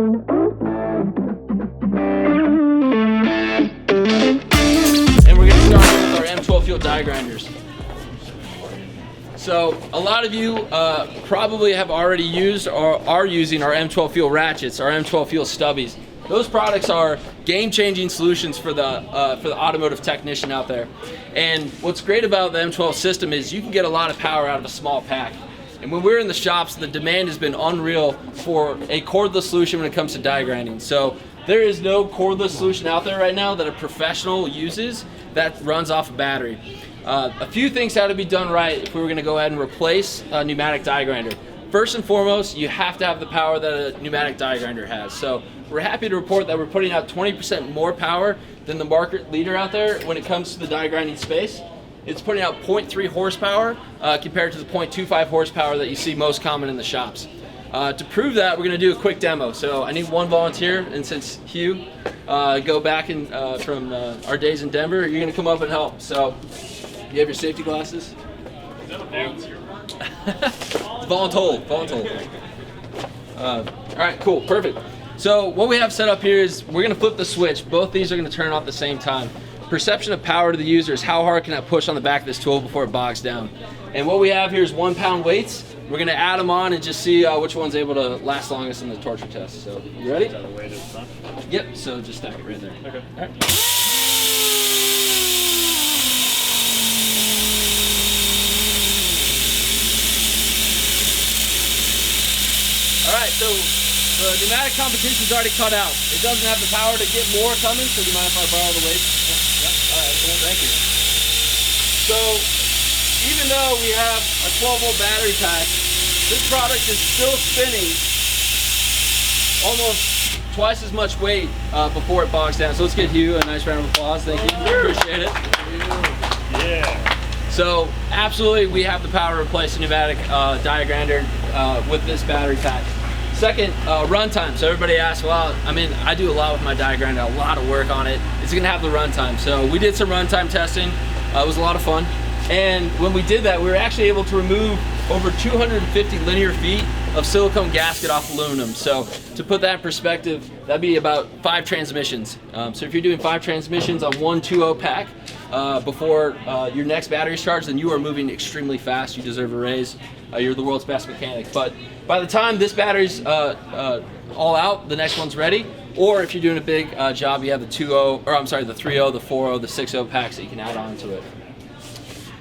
And we're going to start with our M12 FUEL die grinders. So a lot of you probably have already used or are using our M12 FUEL ratchets, our M12 FUEL stubbies. Those products are game-changing solutions for the automotive technician out there. And what's great about the M12 system is you can get a lot of power out of a small pack. And when we're in the shops, the demand has been unreal for a cordless solution when it comes to die grinding. So there is no cordless solution out there right now that a professional uses that runs off a battery. A few things had to be done right if we were going to go ahead and replace a pneumatic die grinder. First and foremost, you have to have the power that a pneumatic die grinder has. So we're happy to report that we're putting out 20% more power than the market leader out there when it comes to the die grinding space. It's putting out 0.3 horsepower compared to the 0.25 horsepower that you see most common in the shops. To prove that, we're going to do a quick demo. So I need one volunteer, and since Hugh go back from our days in Denver, you're going to come up and help. So you have your safety glasses? Voluntold. All right, cool, perfect. So what we have set up here is we're going to flip the switch. Both these are going to turn off at the same time. Perception of power to the user is how hard can I push on the back of this tool before it bogs down. And what we have here is 1 pound weights. We're going to add them on and just see which one's able to last longest in the torture test. So you ready? Is that the weight of the Yep, so just stack it right there. Okay. All right. Alright, so the pneumatic competition's already cut out. It doesn't have the power to get more coming, so do you mind if I borrow the weights? Yep. Alright, cool, thank you. So, even though we have a 12-volt battery pack, this product is still spinning almost twice as much weight before it bogs down. So let's give Hugh a nice round of applause. Thank you. Appreciate it. Yeah. So absolutely, we have the power to replace a pneumatic die grinder with this battery pack. Second, runtime. So everybody asks, well, I mean, I do a lot with my die grinder, a lot of work on it. It's gonna have the runtime. So we did some runtime testing. It was a lot of fun. And when we did that, we were actually able to remove over 250 linear feet of silicone gasket off aluminum. So to put that in perspective, that'd be about 5 transmissions. So if you're doing 5 transmissions on one 2.0 pack before your next battery's charged, then you are moving extremely fast. You deserve a raise. You're the world's best mechanic. But by the time this battery's all out, the next one's ready. Or if you're doing a big job, you have the 2.0, or I'm sorry, the 3.0, the 4.0, the 6.0 packs that you can add on to it.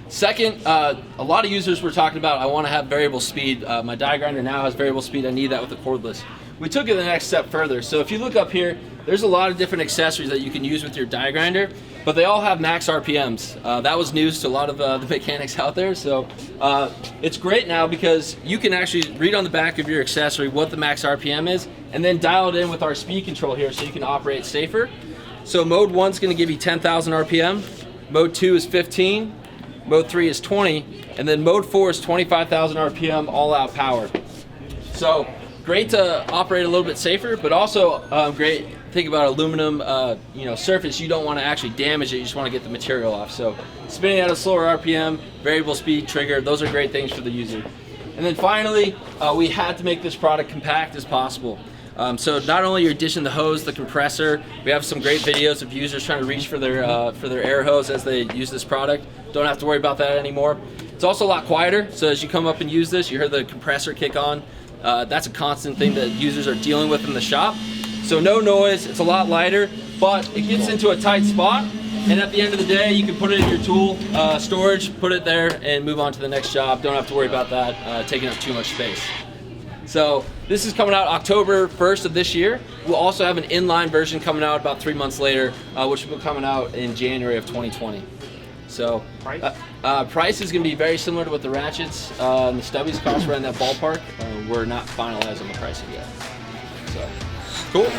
Second, a lot of users were talking about, I want to have variable speed. My die grinder now has variable speed. I need that with the cordless. We took it the next step further. So if you look up here, there's a lot of different accessories that you can use with your die grinder, but they all have max RPMs. That was news to a lot of the mechanics out there. So it's great now because you can actually read on the back of your accessory what the max RPM is, and then dial it in with our speed control here so you can operate safer. So mode 1 is going to give you 10,000 RPM, mode 2 is 15, mode 3 is 20, and then mode 4 is 25,000 RPM all-out power. So great to operate a little bit safer, but also great. Think about aluminum, surface. You don't want to actually damage it. You just want to get the material off. So spinning at a slower RPM, variable speed, trigger. Those are great things for the user. And then finally, we had to make this product compact as possible. So not only you're dishing the hose, the compressor, we have some great videos of users trying to reach for their air hose as they use this product. Don't have to worry about that anymore. It's also a lot quieter, so as you come up and use this, you hear the compressor kick on. That's a constant thing that users are dealing with in the shop. So no noise, it's a lot lighter, but it gets into a tight spot, and at the end of the day, you can put it in your tool storage, put it there, and move on to the next job. Don't have to worry about that taking up too much space. So this is coming out October 1st of this year. We'll also have an inline version coming out about 3 months later, which will be coming out in January of 2020. So price is going to be very similar to what the ratchets and the stubbies cost right in that ballpark. We're not finalizing the pricing yet. So cool.